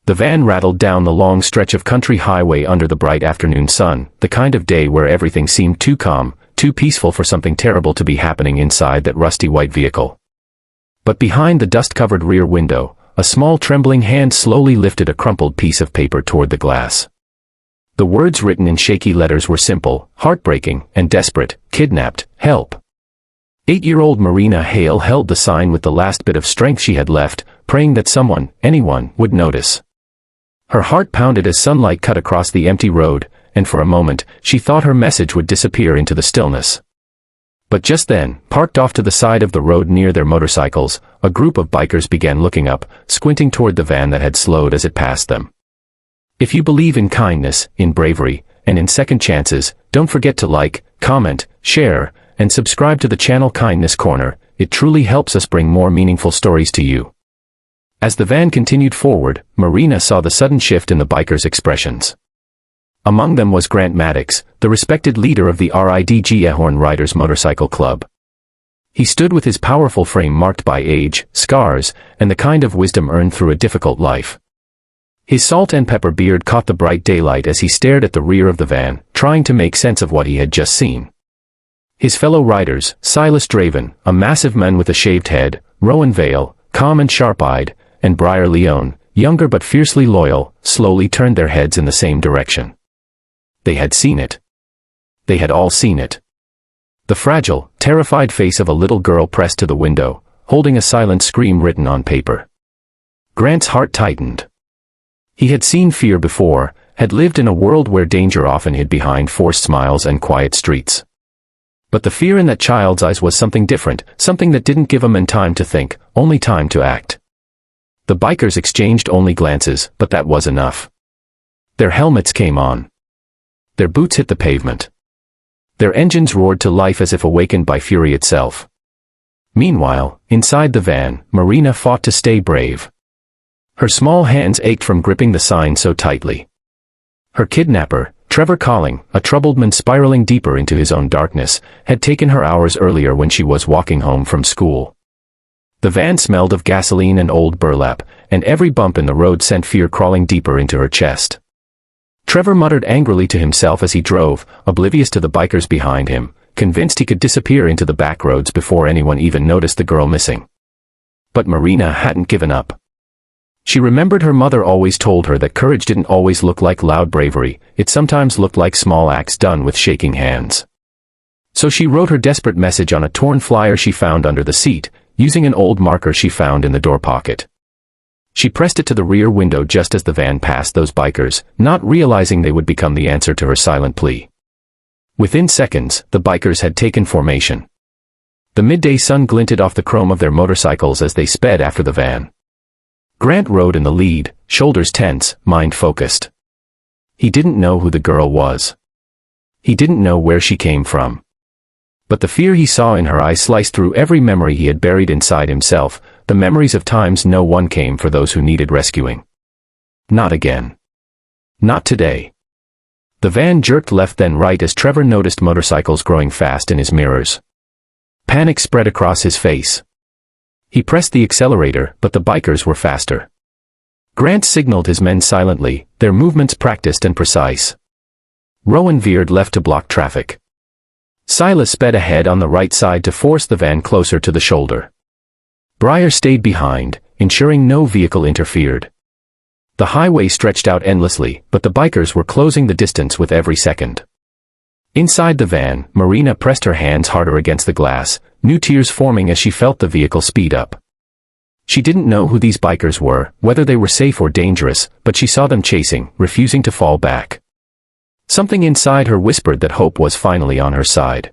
The van rattled down the long stretch of country highway under the bright afternoon sun, the kind of day where everything seemed too calm, too peaceful for something terrible to be happening inside that rusty white vehicle. But behind the dust-covered rear window, a small trembling hand slowly lifted a crumpled piece of paper toward the glass. The words written in shaky letters were simple, heartbreaking, and desperate: kidnapped, help. 8-year-old Marina Hale held the sign with the last bit of strength she had left, praying that someone, anyone, would notice. Her heart pounded as sunlight cut across the empty road, and for a moment, she thought her message would disappear into the stillness. But just then, parked off to the side of the road near their motorcycles, a group of bikers began looking up, squinting toward the van that had slowed as it passed them. If you believe in kindness, in bravery, and in second chances, don't forget to like, comment, share, and subscribe to the channel Kindness Corner. It truly helps us bring more meaningful stories to you. As the van continued forward, Marina saw the sudden shift in the bikers' expressions. Among them was Grant Maddox, the respected leader of the Ridgehorn Riders Motorcycle Club. He stood with his powerful frame marked by age, scars, and the kind of wisdom earned through a difficult life. His salt and pepper beard caught the bright daylight as he stared at the rear of the van, trying to make sense of what he had just seen. His fellow riders, Silas Draven, a massive man with a shaved head, Rowan Vale, calm and sharp-eyed, and Briar Leone, younger but fiercely loyal, slowly turned their heads in the same direction. They had seen it. They had all seen it. The fragile, terrified face of a little girl pressed to the window, holding a silent scream written on paper. Grant's heart tightened. He had seen fear before, had lived in a world where danger often hid behind forced smiles and quiet streets. But the fear in that child's eyes was something different, something that didn't give a man time to think, only time to act. The bikers exchanged only glances, but that was enough. Their helmets came on. Their boots hit the pavement. Their engines roared to life as if awakened by fury itself. Meanwhile, inside the van, Marina fought to stay brave. Her small hands ached from gripping the sign so tightly. Her kidnapper, Trevor Colling, a troubled man spiraling deeper into his own darkness, had taken her hours earlier when she was walking home from school. The van smelled of gasoline and old burlap, and every bump in the road sent fear crawling deeper into her chest. Trevor muttered angrily to himself as he drove, oblivious to the bikers behind him, convinced he could disappear into the back roads before anyone even noticed the girl missing. But Marina hadn't given up. She remembered her mother always told her that courage didn't always look like loud bravery, it sometimes looked like small acts done with shaking hands. So she wrote her desperate message on a torn flyer she found under the seat, using an old marker she found in the door pocket. She pressed it to the rear window just as the van passed those bikers, not realizing they would become the answer to her silent plea. Within seconds, the bikers had taken formation. The midday sun glinted off the chrome of their motorcycles as they sped after the van. Grant rode in the lead, shoulders tense, mind focused. He didn't know who the girl was. He didn't know where she came from. But the fear he saw in her eyes sliced through every memory he had buried inside himself, the memories of times no one came for those who needed rescuing. Not again. Not today. The van jerked left then right as Trevor noticed motorcycles growing fast in his mirrors. Panic spread across his face. He pressed the accelerator, but the bikers were faster. Grant signaled his men silently, their movements practiced and precise. Rowan veered left to block traffic. Silas sped ahead on the right side to force the van closer to the shoulder. Briar stayed behind, ensuring no vehicle interfered. The highway stretched out endlessly, but the bikers were closing the distance with every second. Inside the van, Marina pressed her hands harder against the glass, new tears forming as she felt the vehicle speed up. She didn't know who these bikers were, whether they were safe or dangerous, but she saw them chasing, refusing to fall back. Something inside her whispered that hope was finally on her side.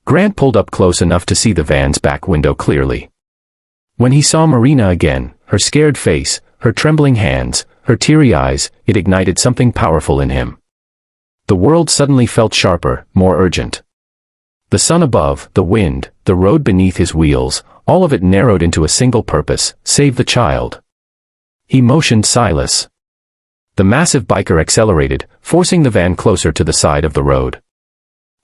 Grant pulled up close enough to see the van's back window clearly. When he saw Marina again, her scared face, her trembling hands, her teary eyes, it ignited something powerful in him. The world suddenly felt sharper, more urgent. The sun above, the wind, the road beneath his wheels, all of it narrowed into a single purpose: save the child. He motioned Silas. The massive biker accelerated, forcing the van closer to the side of the road.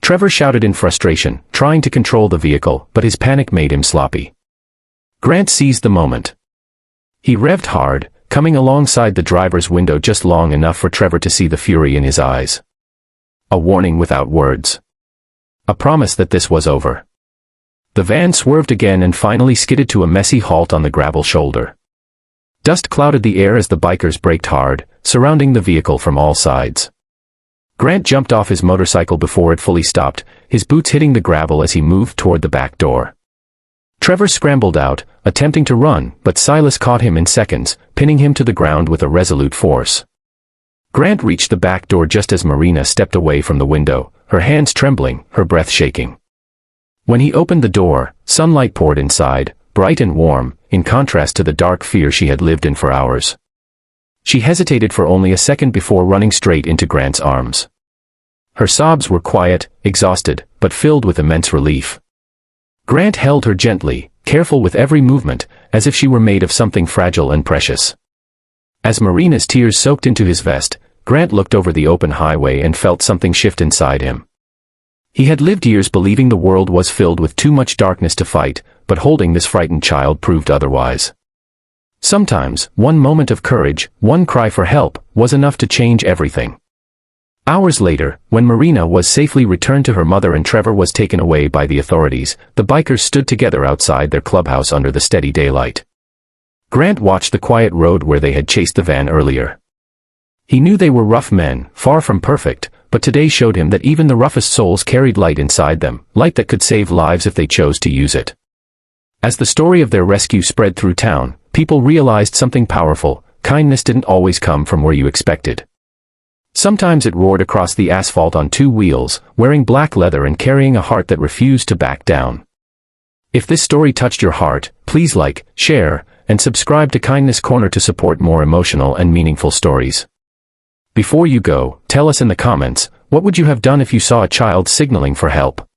Trevor shouted in frustration, trying to control the vehicle, but his panic made him sloppy. Grant seized the moment. He revved hard, coming alongside the driver's window just long enough for Trevor to see the fury in his eyes. A warning without words. A promise that this was over. The van swerved again and finally skidded to a messy halt on the gravel shoulder. Dust clouded the air as the bikers braked hard, surrounding the vehicle from all sides. Grant jumped off his motorcycle before it fully stopped, his boots hitting the gravel as he moved toward the back door. Trevor scrambled out, attempting to run, but Silas caught him in seconds, pinning him to the ground with a resolute force. Grant reached the back door just as Marina stepped away from the window, her hands trembling, her breath shaking. When he opened the door, sunlight poured inside, bright and warm, in contrast to the dark fear she had lived in for hours. She hesitated for only a second before running straight into Grant's arms. Her sobs were quiet, exhausted, but filled with immense relief. Grant held her gently, careful with every movement, as if she were made of something fragile and precious. As Marina's tears soaked into his vest, Grant looked over the open highway and felt something shift inside him. He had lived years believing the world was filled with too much darkness to fight, but holding this frightened child proved otherwise. Sometimes, one moment of courage, one cry for help, was enough to change everything. Hours later, when Marina was safely returned to her mother and Trevor was taken away by the authorities, the bikers stood together outside their clubhouse under the steady daylight. Grant watched the quiet road where they had chased the van earlier. He knew they were rough men, far from perfect, but today showed him that even the roughest souls carried light inside them, light that could save lives if they chose to use it. As the story of their rescue spread through town, people realized something powerful: kindness didn't always come from where you expected. Sometimes it roared across the asphalt on two wheels, wearing black leather and carrying a heart that refused to back down. If this story touched your heart, please like, share, and subscribe to Kindness Corner to support more emotional and meaningful stories. Before you go, tell us in the comments, what would you have done if you saw a child signaling for help?